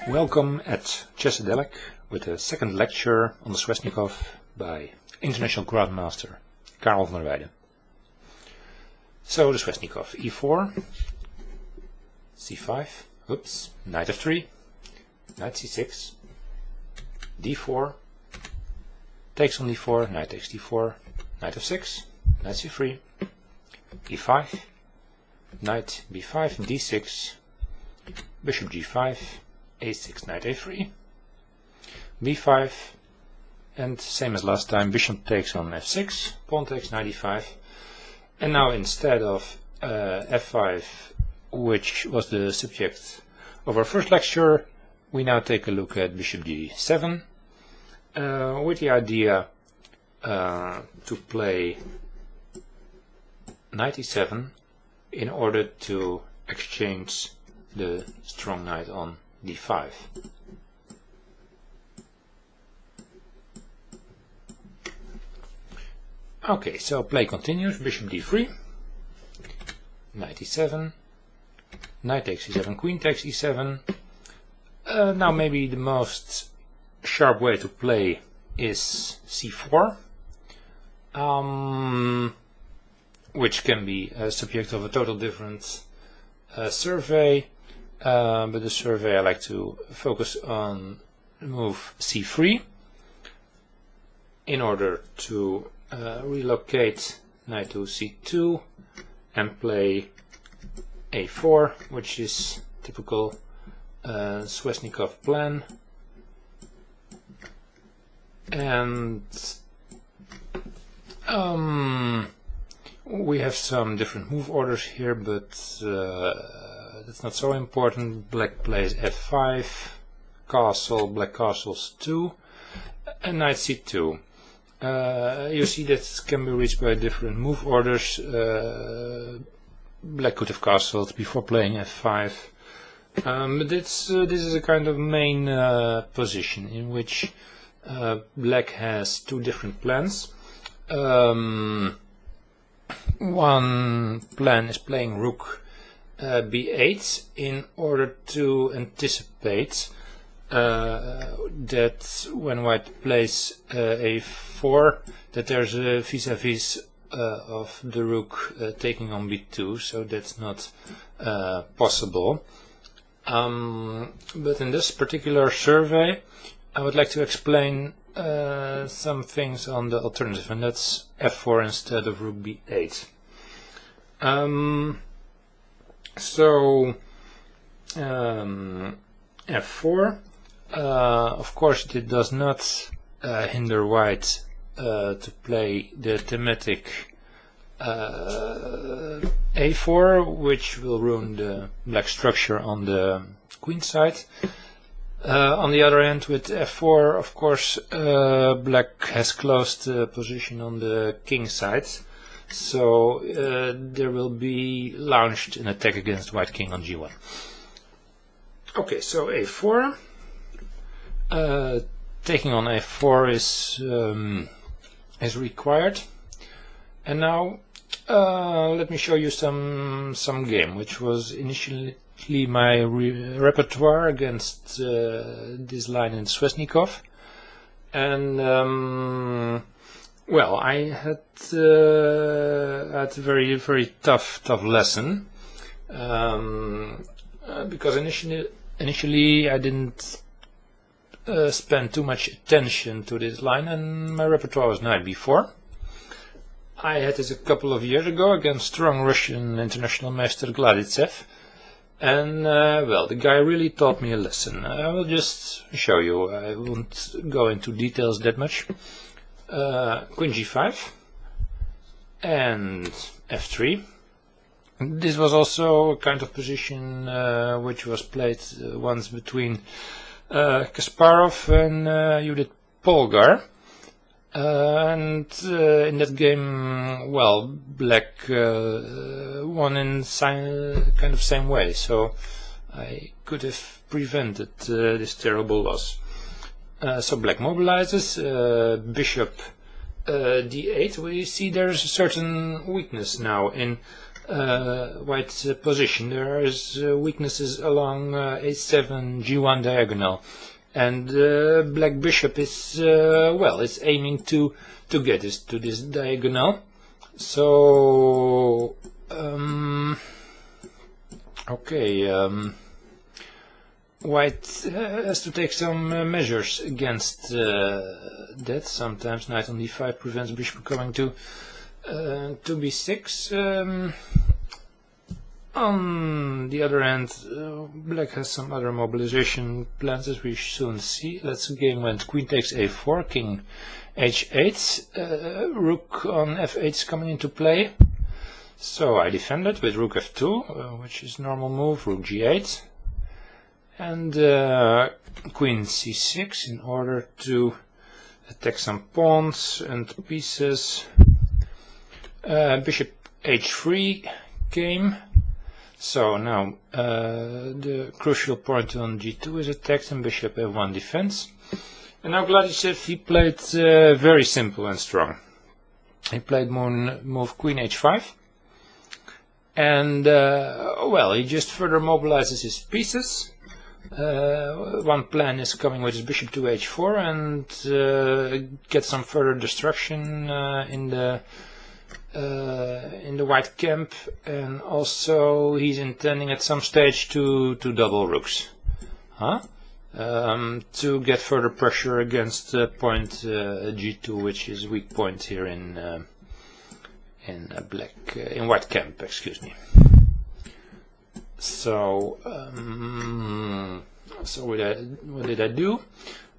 Welcome at Chessedelic with a second lecture on the Sveshnikov by international grandmaster Karel van Weide. So the Sveshnikov, e4, c5, oops, knight f3, knight c6, d4, takes on d4, knight takes d4, knight f6, knight c3, e5, knight b5, d6, bishop g5, a6, knight a3, b5, and same as last time, bishop takes on f6, pawn takes knight e5, and now instead of f5, which was the subject of our first lecture, we now take a look at bishop g7, with the idea to play knight e7 in order to exchange the strong knight on d5. Okay, so play continues, bishop d3, knight e7, knight takes e7, queen takes e7. Now maybe the most sharp way to play is c4, which can be a subject of a total different survey, but the survey I like to focus on move c3 in order to relocate knight to c2 and play a4, which is typical Sveshnikov plan. And we have some different move orders here, but that's not so important. Black plays f5, castle, black castles 2, and knight c2. You see that can be reached by different move orders. Black could have castled before playing f5, but this is a kind of main position in which black has two different plans. One plan is playing rook b8 in order to anticipate that when white plays a4, that there's a vis-a-vis of the rook taking on b2, so that's not possible. But in this particular survey I would like to explain some things on the alternative, and that's f4 instead of rook b8. So f4, of course it does not hinder white to play the thematic a4, which will ruin the black structure on the queen side. On the other hand, with f4, of course, black has closed the position on the king side, so there will be launched an attack against white king on g1. Okay, so a4, taking on a4 is required, and now let me show you some game, which was initially my repertoire against this line in Sveshnikov, and well, I had a very tough lesson, because initially I didn't spend too much attention to this line, and my repertoire was knight b4. I had this a couple of years ago against strong Russian international master Gladitsev, and well, the guy really taught me a lesson. I will just show you, I won't go into details that much. Queen g5 and f3. This was also a kind of position which was played once between Kasparov and Judith Polgar, and in that game, well, black won in kind of same way, so I could have prevented this terrible loss. So black mobilizes, bishop d8. We see there's a certain weakness now in white position. There is weaknesses along a7 g1 diagonal, and black bishop is well, it's aiming to get this to this diagonal. So okay, white has to take some measures against that. Sometimes knight on d5 prevents bishop coming to b6. On the other hand, black has some other mobilization plans, as we soon see. Let's game went queen takes a4, king h8, rook on f8 is coming into play. So I defended with rook f2, which is normal move, rook g8, and queen c6 in order to attack some pawns and pieces. Bishop h3 came. So now the crucial point on g2 is attacked and bishop f1 defense. And now Vladislav, he played very simple and strong. He played move queen h5. And well, he just further mobilizes his pieces. One plan is coming with his bishop to h4 and get some further destruction in the white camp, and also he's intending at some stage to double rooks, to get further pressure against point g2, which is weak point here in white camp. Excuse me. So so what did I do?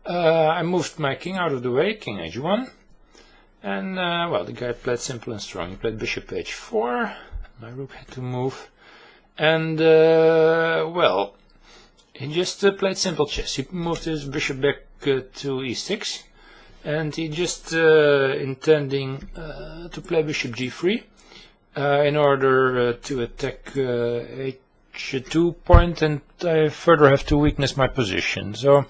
I moved my king out of the way, king h1. And, well, the guy played simple and strong. He played bishop h4, my rook had to move, and, well, he just played simple chess. He moved his bishop back to e6, and he just intending to play bishop g3 in order to attack h2 point, and I further have to weakness my position. So,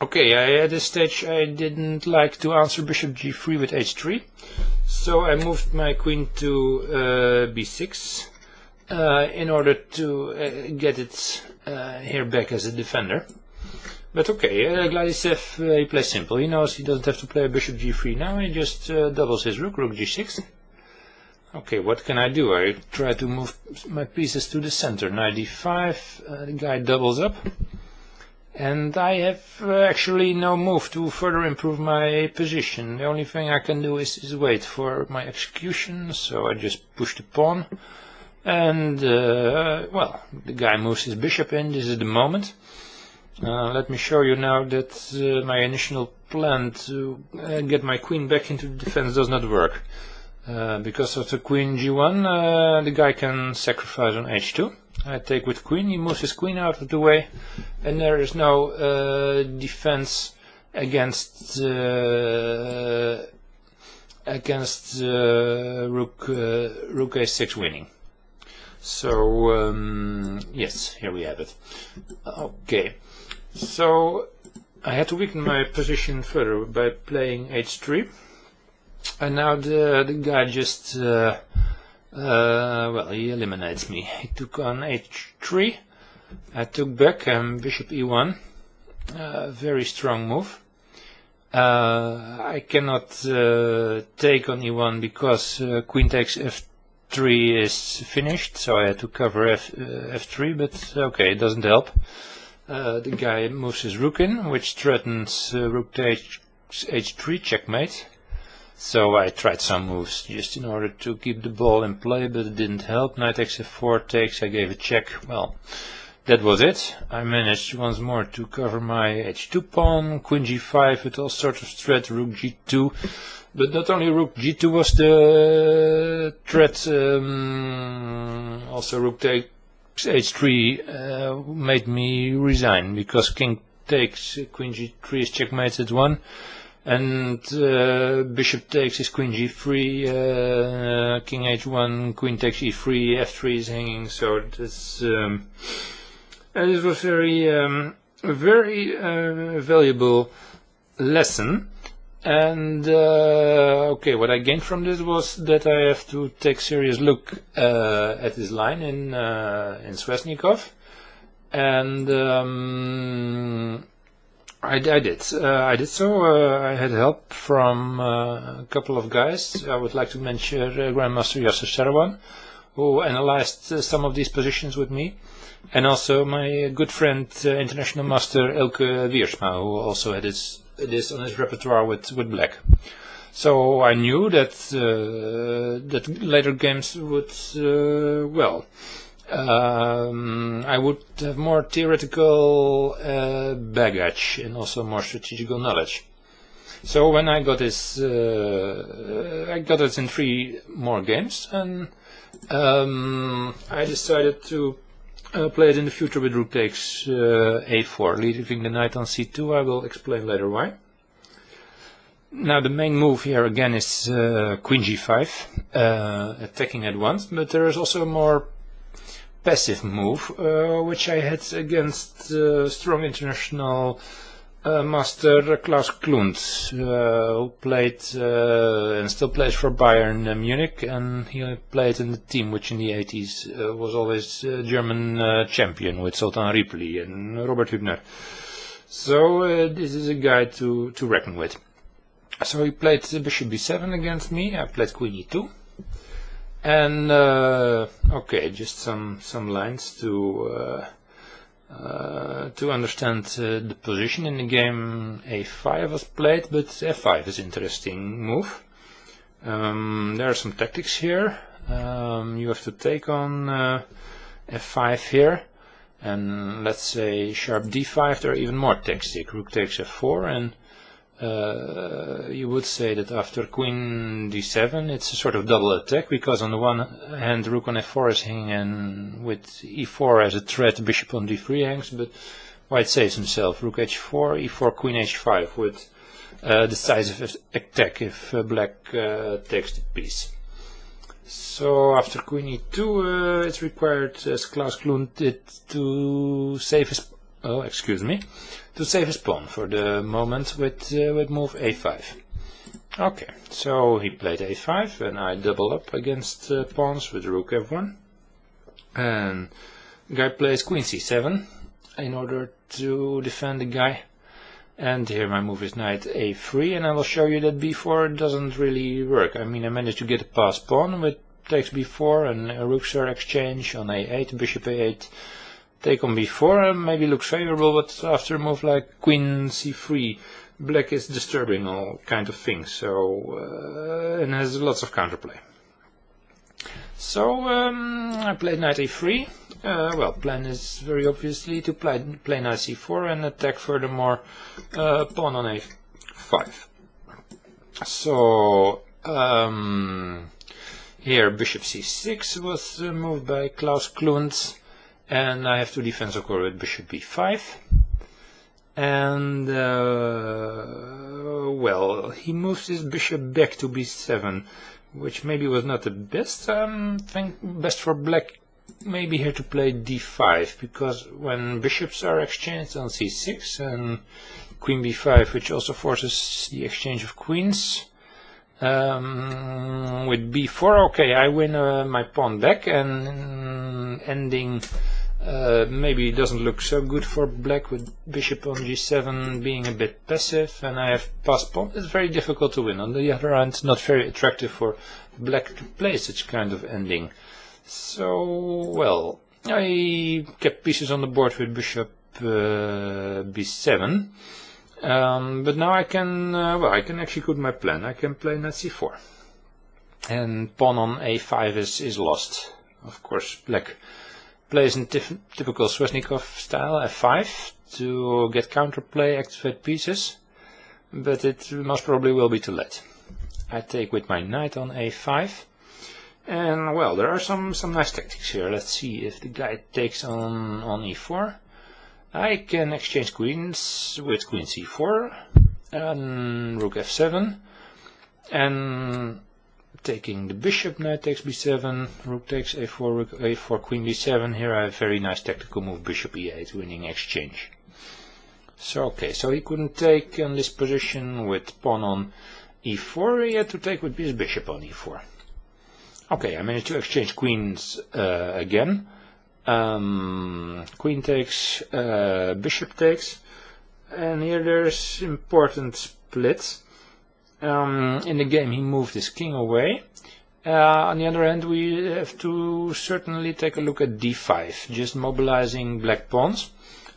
okay, at this stage I didn't like to answer bishop g3 with h3, so I moved my queen to b6 in order to get it here back as a defender. But okay, Vladislav, he plays simple. He knows he doesn't have to play bishop g3 now, he just doubles his rook, rook g6. Okay, what can I do? I try to move my pieces to the center, knight d5, the guy doubles up. And I have actually no move to further improve my position. The only thing I can do is wait for my execution, so I just push the pawn. And, well, the guy moves his bishop in, this is the moment. Let me show you now that my initial plan to get my queen back into the defense does not work. Because of the queen g1, the guy can sacrifice on h2. I take with queen, he moves his queen out of the way, and there is no defense against rook a6 winning. So yes, here we have it. Okay, so I had to weaken my position further by playing h3, and now the guy just well, he eliminates me. He took on h3, I took back, bishop e1, very strong move. I cannot take on e1 because queen takes f3 is finished, so I had to cover f3, but okay, it doesn't help. The guy moves his rook in, which threatens rook takes h3, checkmate. So I tried some moves just in order to keep the ball in play, but it didn't help. Knight takes f4 takes, I gave a check. Well, that was it. I managed once more to cover my h2 pawn, queen g5 with all sorts of threat, rook g2. But not only rook g2 was the threat, also rook takes h3 made me resign, because king takes, queen g3 is checkmate at 1. And bishop takes his queen g3, king h1, queen takes e3, f3 is hanging. So this was very valuable lesson. And okay, what I gained from this was that I have to take serious look at this line in Sveshnikov, and I did so. I had help from a couple of guys. I would like to mention Grandmaster Yasser Sarawan, who analyzed some of these positions with me, and also my good friend International Master Elke Wiersma, who also had this on his repertoire with black. So I knew that that later games would I would have more theoretical baggage and also more strategical knowledge. So when I got this, I got it in 3 more games, and I decided to play it in the future with rook takes a4, leaving the knight on c2. I will explain later why. Now the main move here again is queen g5, attacking at once, but there is also a more passive move, which I had against strong international master Klaus Klunt, who played and still plays for Bayern Munich, and he played in the team which in the 80s was always German champion with Sultan Ripley and Robert Hübner. So this is a guy to reckon with. So he played bishop b7 against me. I played queen e2. And okay, just some lines to understand the position in the game. A5 was played, but f5 is an interesting move. There are some tactics here. You have to take on f5 here, and let's say sharp d5. There are even more tactics. Rook takes f4, and you would say that after queen d7 it's a sort of double attack, because on the one hand rook on f4 is hanging, and with e4 as a threat bishop on d3 hangs, but white saves himself, rook h4, e4, queen h5 with decisive attack if black takes the piece. So after queen e2 it's required, as Klaus Klunt did, to save his to save his pawn for the moment with move a5. Okay, so he played a5, and I double up against pawns with rook f1, and the guy plays queen c7 in order to defend the guy, and here my move is knight a3, and I will show you that b4 doesn't really work. I mean, I managed to get a passed pawn with takes b4, and rooks are exchanged on a8, bishop a8, take on b4, maybe looks favorable, but after a move like queen c3, black is disturbing all kind of things, so and has lots of counterplay. So I played knight a3. Well, plan is very obviously to play knight c4 and attack furthermore pawn on a5. So here bishop c6 was moved by Klaus Klunt, and I have to defend of course with bishop b5, and well, he moves his bishop back to b7, which maybe was not the best. I think best for black maybe here to play d5, because when bishops are exchanged on c6 and queen b5, which also forces the exchange of queens, with b4, okay, I win my pawn back, and ending maybe doesn't look so good for black, with bishop on g7 being a bit passive, and I have passed pawn. It's very difficult to win. On the other hand, not very attractive for black to play such kind of ending. So, well, I kept pieces on the board with bishop b7, but now I can I can execute my plan. I can play knight c4, and pawn on a5 is lost. Of course, black plays in typical Sveshnikov style, f5, to get counterplay, activate pieces, but it most probably will be too late. I take with my knight on a5, and well, there are some nice tactics here. Let's see if the guy takes on e4. I can exchange queens with queen c4, and rook f7, and taking the bishop, knight takes b7, rook takes a4, rook a4, queen b7. Here I have very nice tactical move, bishop e8, winning exchange. So okay, so he couldn't take on this position with pawn on e4, he had to take with his bishop on e4. Okay, I managed to exchange queens again. Queen takes, bishop takes, and here there's important splits. In the game he moved his king away. On the other hand, we have to certainly take a look at d5, just mobilizing black pawns.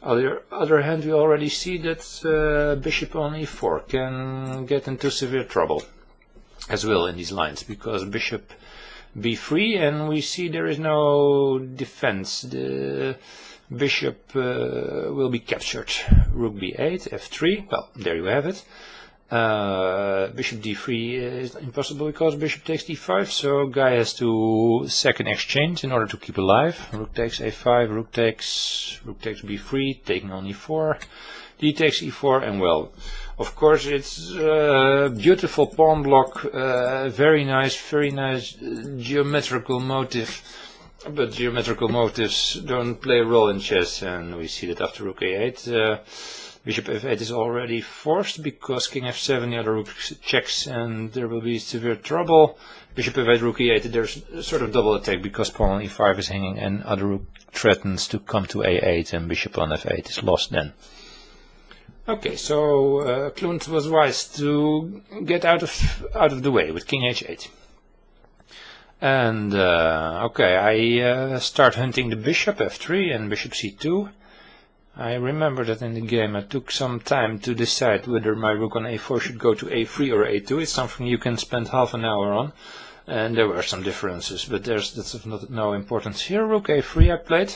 On the other hand, we already see that bishop on e4 can get into severe trouble as well in these lines, because bishop b3, and we see there is no defense. The bishop will be captured. Rook b8, f3, well, there you have it. Bishop d3 is impossible because bishop takes d5, so guy has to sack an exchange in order to keep alive. Rook takes a5, rook takes b3, taking on e4, d takes e4, and well, of course it's a beautiful pawn block, very nice geometrical motive, but geometrical motives don't play a role in chess, and we see that after rook a8. Bishop f8 is already forced because king f7, the other rook checks, and there will be severe trouble. Bishop f8, rook e8, there's a sort of double attack because pawn on e5 is hanging and other rook threatens to come to a8, and bishop on f8 is lost then. Okay, so Klunt was wise to get out of the way with king h8. And okay, I start hunting the bishop f3 and bishop c2. I remember that in the game I took some time to decide whether my rook on a4 should go to a3 or a2. It's something you can spend half an hour on, and there were some differences, but that's of no importance here. Rook a3 I played.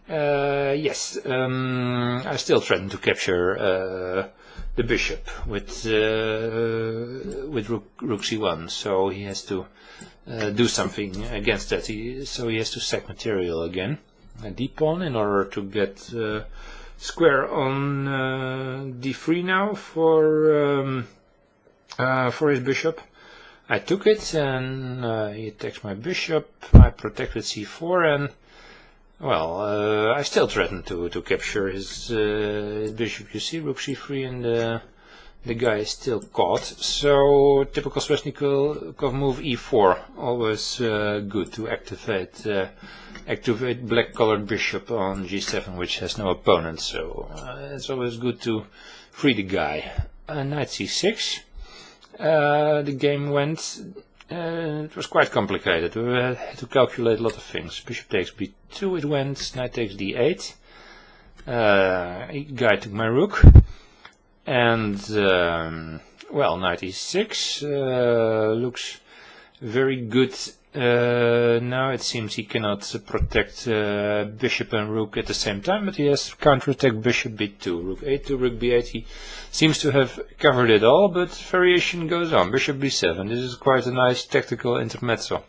Yes, I still threatened to capture the bishop with rook c1, so he has to do something against that. So he has to sack material again. A d pawn in order to get square on d3 now for his bishop. I took it, and he attacks my bishop. I protect with c4, and well, I still threaten to capture his bishop. You see, rook c3, and the guy is still caught. So typical Sveshnikov move e4, always good to activate black colored bishop on g7, which has no opponent, so it's always good to free the guy. Knight c6, the game went, it was quite complicated. We had to calculate a lot of things. Bishop takes b2, it went, knight takes d8, guy took my rook, and well, knight e6 looks very good. Now it seems he cannot protect bishop and rook at the same time, but he has counterattack bishop b2, rook a2, rook b8. He seems to have covered it all, but variation goes on. Bishop b7, this is quite a nice tactical intermezzo.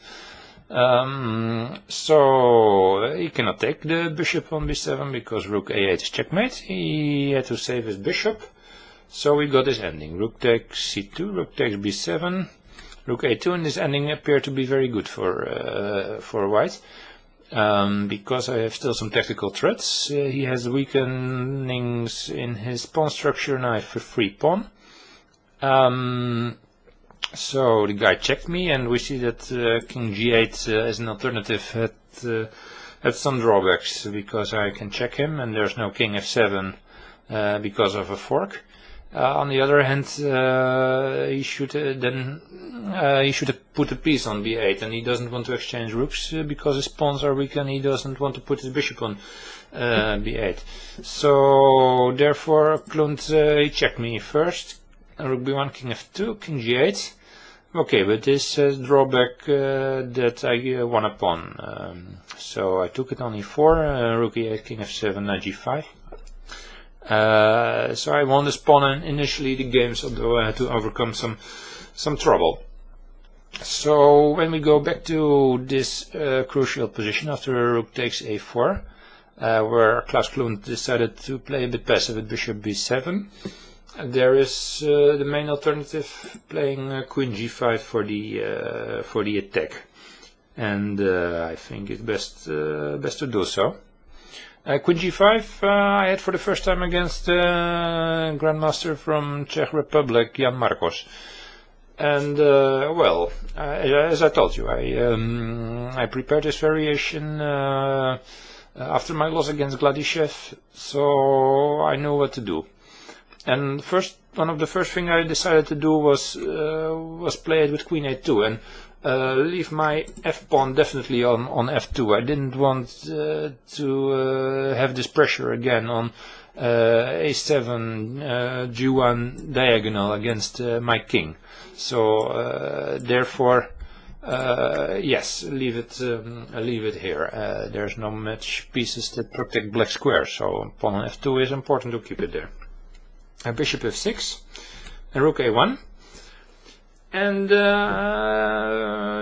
So he cannot take the bishop on b7 because rook a8 is checkmate. He had to save his bishop, so we got this ending. Rook takes c2, rook takes b7. Rook a2, and this ending appeared to be very good for white, because I have still some tactical threats. He has weakenings in his pawn structure, and I have a free pawn. So the guy checked me, and we see that king g8 as an alternative had some drawbacks, because I can check him, and there's no king f7 because of a fork. On the other hand, he should have put a piece on b8, and he doesn't want to exchange rooks because his pawns are weak, and he doesn't want to put his bishop on b8. So therefore, Klunt he checked me first. Rook b1, king f2, king g8. Okay, but this drawback that I won a pawn. So I took it on e4, rook e8, king f7, knight g5. So I won this pawn initially the games, although I had to overcome some trouble. So when we go back to this crucial position after rook takes a4, where Klaus Klunt decided to play a bit passive with bishop b7, there is the main alternative, playing queen g5 for the attack, and I think it's best to do so. Queen g5 I had for the first time against Grandmaster from Czech Republic, Jan Marcos. And well, as I told you, I prepared this variation after my loss against Gladyshev, so I knew what to do. And one of the first things I decided to do was play it with Queen a2 and leave my f pawn definitely on f2. I didn't want to have this pressure again on a7 g1 diagonal against my king. So therefore, yes, leave it here. There's no much pieces that protect black squares, so pawn on f2 is important to keep it there. Bishop f6 and rook a1. And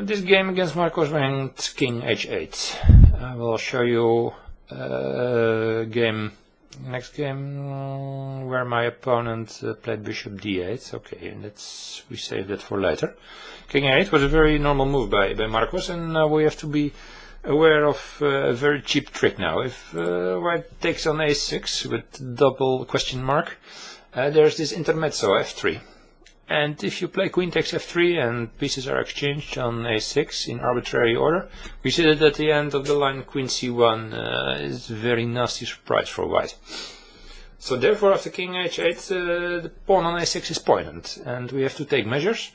this game against Marcos went king h8. I will show you next game where my opponent played bishop d8. Okay, and we save that for later. King a8 was a very normal move by Marcos, and we have to be aware of a very cheap trick now. If white takes on a6 with double question mark, there's this intermezzo f3. And if you play queen takes f3 and pieces are exchanged on a6 in arbitrary order, we see that at the end of the line queen c1 is a very nasty surprise for white. So therefore after king h8 the pawn on a6 is poisoned and we have to take measures.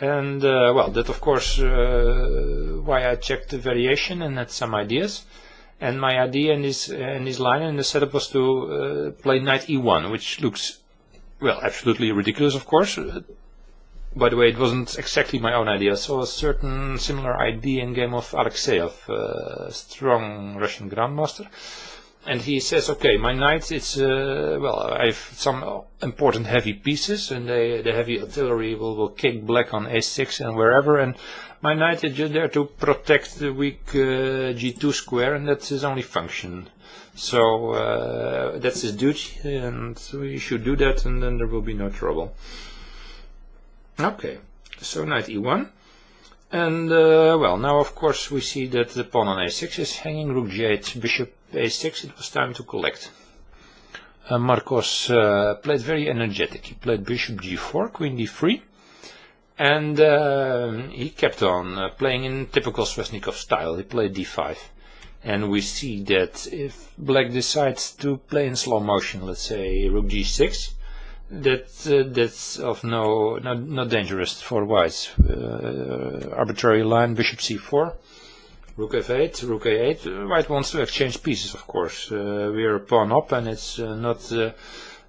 And well, that of course why I checked the variation and had some ideas. And my idea in this line and the setup was to play knight e1, which looks, well, absolutely ridiculous, of course. By the way, it wasn't exactly my own idea. I saw a certain similar idea in game of Alexeyev, a strong Russian grandmaster. And he says, okay, my knight, it's, well, I have some important heavy pieces, and the heavy artillery will kick black on a6 and wherever, and my knight is just there to protect the weak g2 square, and that's his only function. So that's his duty, and we should do that, and then there will be no trouble. Okay, so knight e1, and well, now of course we see that the pawn on a6 is hanging, rook g8, bishop a6. It was time to collect. Marcos played very energetic. He played bishop g4, queen d3, and he kept on playing in typical Sveshnikov style. He played d5. And we see that if black decides to play in slow motion, let's say rook g6, that's of not dangerous for white. Arbitrary line, bishop c4, rook f8, rook a8. White wants to exchange pieces, of course. We are a pawn up, and it's not.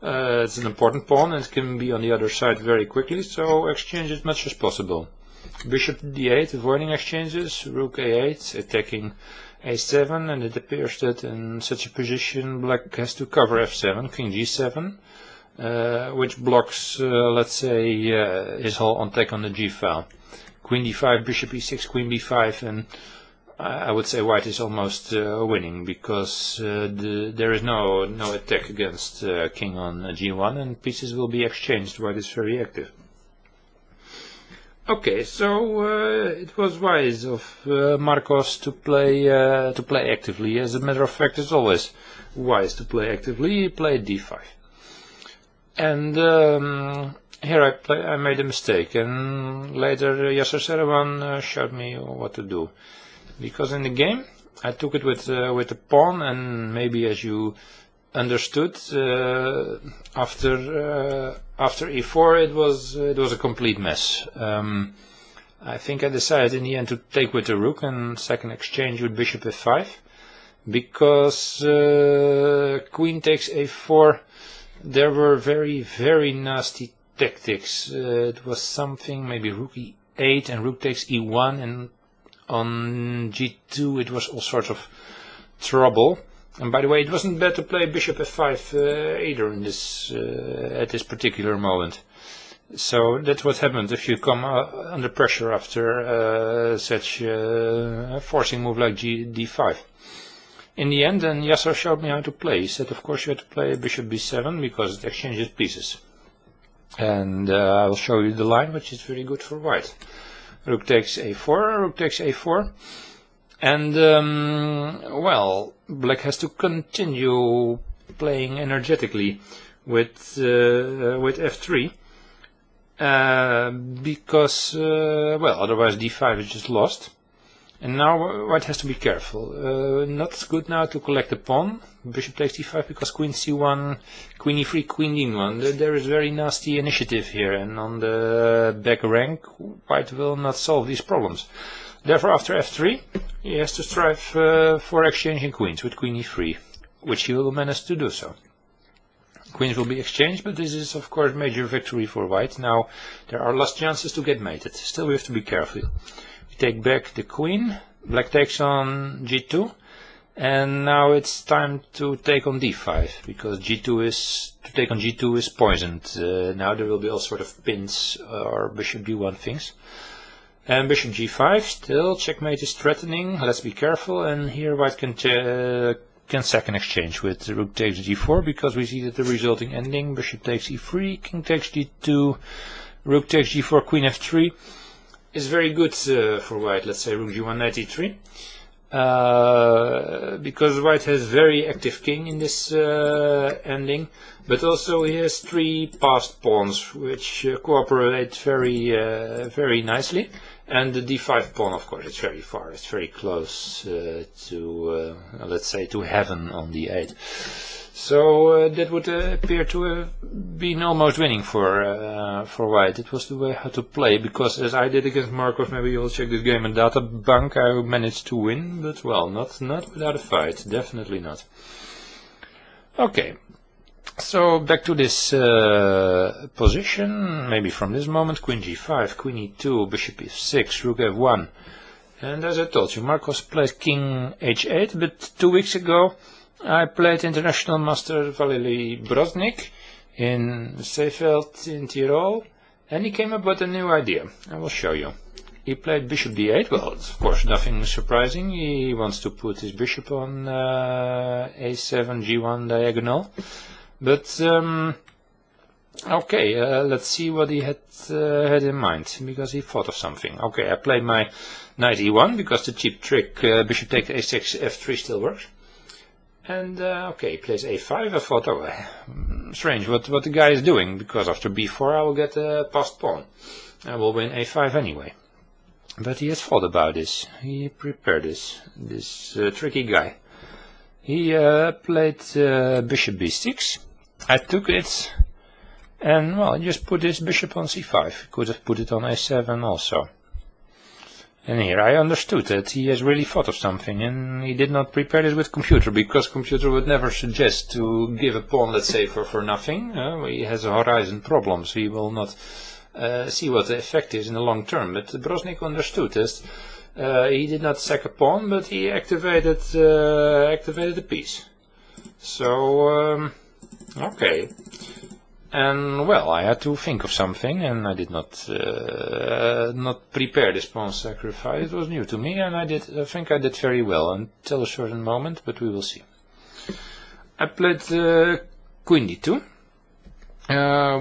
It's an important pawn, and it can be on the other side very quickly. So exchange as much as possible. Bishop d8, avoiding exchanges. Rook a8, attacking a7, and it appears that in such a position black has to cover f7, king g7, which blocks, let's say, his whole attack on the g file. Queen d5, bishop e6, queen b5, and I would say white is almost winning, because there is no attack against king on g1, and pieces will be exchanged. White is very active. Okay, so it was wise of Marcos to play actively. As a matter of fact, it's always wise to play actively. He played d5, and here I made a mistake, and later Yasser Serevan showed me what to do. Because in the game I took it with the pawn, and maybe as you understood, after e4 it was a complete mess. I think I decided in the end to take with the rook and second exchange with bishop f5, because queen takes a4. There were very nasty tactics. It was something maybe rook e8 and rook takes e1, and on g2 it was all sorts of trouble. And by the way, it wasn't bad to play bishop f5 either in this at this particular moment. So that's what happened if you come under pressure after such a forcing move like d5. In the end, then Yasser showed me how to play. He said, of course, you have to play bishop b7 because it exchanges pieces. And I will show you the line, which is very good for white. Rook takes a4, rook takes a4. And well, black has to continue playing energetically with f3 because well, otherwise d5 is just lost. And now white has to be careful. Not good now to collect the pawn. Bishop takes d5 because queen c1, queen e3, queen d1. There is very nasty initiative here, and on the back rank white will not solve these problems. Therefore, after f3, he has to strive for exchanging queens with queen e3, which he will manage to do so. Queens will be exchanged, but this is of course major victory for white. Now there are less chances to get mated. Still we have to be careful. We take back the queen, black takes on g2, and now it's time to take on d5, because to take on g2 is poisoned. Now there will be all sort of pins or bishop d1 things. And bishop g5, still checkmate is threatening. Let's be careful, and here white can second exchange with rook takes g4, because we see that the resulting ending, bishop takes e3, king takes g2, rook takes g4, queen f3, is very good for white. Let's say rook g1, knight e3, because white has very active king in this ending, but also he has three passed pawns which cooperate very nicely. And the d5 pawn, of course, it's very far. It's very close to, let's say, to heaven on d8. So that would appear to have been almost winning for white. It was the way how to play, because as I did against Markov, maybe you'll check this game in Databank, I managed to win, but well, not without a fight, definitely not. Okay. So back to this position, maybe from this moment, queen g5, queen e2, bishop e6, rook f1. And as I told you, Marcos played king h8, but 2 weeks ago I played international master Valery Broznik in Seefeld in Tyrol, and he came up with a new idea. I will show you. He played bishop d8, well, it's of course nothing surprising. He wants to put his bishop on a7, g1 diagonal. But okay, let's see what he had in mind, because he thought of something. Okay, I played my knight e1 because the cheap trick bishop takes a6, f3 still works. And okay, he plays a5. I thought, oh, strange what the guy is doing, because after b4 I will get a passed pawn. I will win a5 anyway. But he has thought about this. He prepared this tricky guy. He played bishop b6. I took it, and well, just put this bishop on c5. He could have put it on a7 also. And here I understood that he has really thought of something, and he did not prepare this with computer, because computer would never suggest to give a pawn, let's say, for nothing. He has a horizon problem, so he will not see what the effect is in the long term. But Broznik understood this. He did not sack a pawn, but he activated the piece. So okay, and well, I had to think of something, and I did not prepare this pawn sacrifice. It was new to me, and I think I did very well until a certain moment, but we will see. I played queen d2,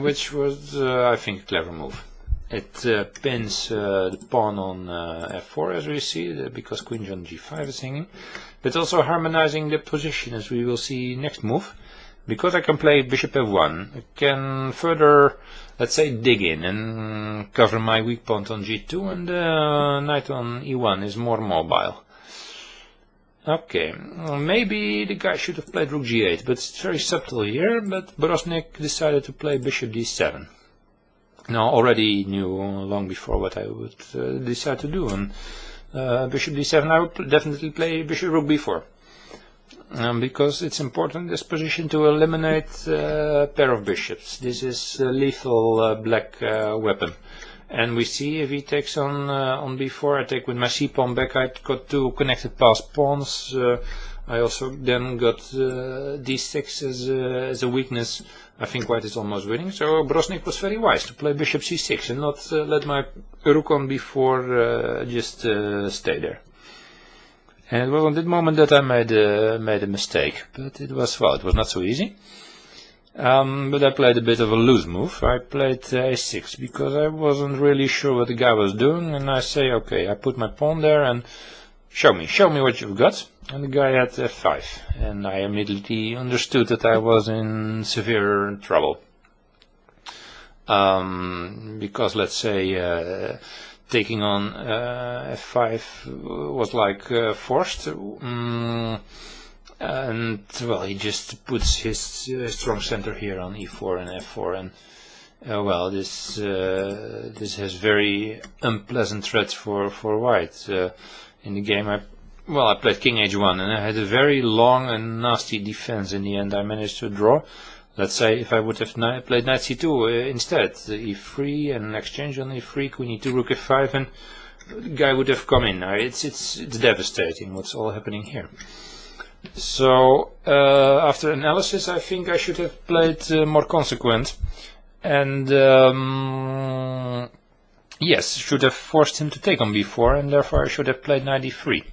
which was I think a clever move. It pins the pawn on f4, as we see, because queen on g5 is hanging, but also harmonizing the position, as we will see next move. Because I can play bishop f1, I can further, let's say, dig in and cover my weak pawn on g2, and knight on e1 is more mobile. Okay, maybe the guy should have played rook g8, but it's very subtle here. But Broznik decided to play bishop d7. Now, already knew long before what I would decide to do. And bishop d7, I would definitely play bishop rook b4. Because it's important in this position to eliminate a pair of bishops. This is a lethal black weapon. And we see if he takes on b4, I take with my c-pawn back, I got two connected passed pawns. I also then got d6 as a weakness. I think white is almost winning. So Broznik was very wise to play bishop c6 and not let my rook on b4 just stay there. And it was on that moment that I made a mistake, but it was not so easy. But I played a bit of a loose move. I played a6 because I wasn't really sure what the guy was doing, and I say, okay, I put my pawn there, and show me what you've got. And the guy had f5, and I immediately understood that I was in severe trouble. Because let's say taking on f5 was like forced, and well, he just puts his strong center here on e4 and f4, and well, this has very unpleasant threats for white. In the game, I played king h1, and I had a very long and nasty defense. In the end, I managed to draw. Let's say if I would have played knight c2 instead, e3 and an exchange on e3, queen e2, rook f5, and the guy would have come in. It's devastating what's all happening here. So after analysis, I think I should have played more consequent, and yes, should have forced him to take on b4, and therefore I should have played knight e3.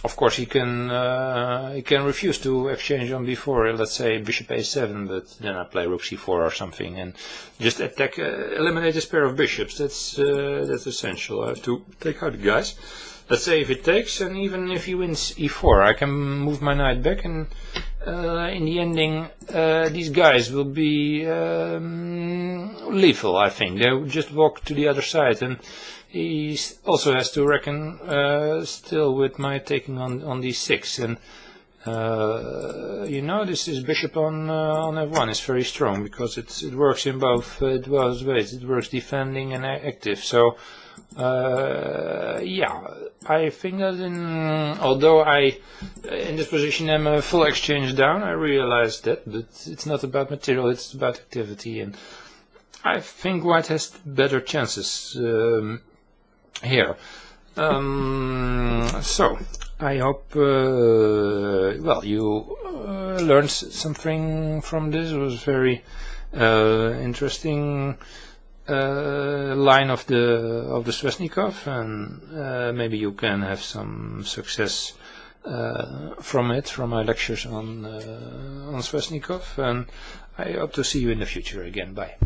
Of course, he can refuse to exchange on b4. Let's say bishop a7, but then I play rook c4 or something, and just attack, eliminate this pair of bishops. That's essential. I have to take out the guys. Let's say if it takes, and even if he wins e4, I can move my knight back, and in the ending, these guys will be lethal. I think they will just walk to the other side, and he also has to reckon still with my taking on d6, and you know, this bishop on f1 is very strong because it works in both ways. It works defending and active. So yeah, I think that although I in this position am a full exchange down, I realized that, but it's not about material, it's about activity, and I think white has better chances here. So I hope well, you learned something from this. It was very interesting line of the Sveshnikov, and maybe you can have some success from my lectures on Sveshnikov, and I hope to see you in the future again. Bye.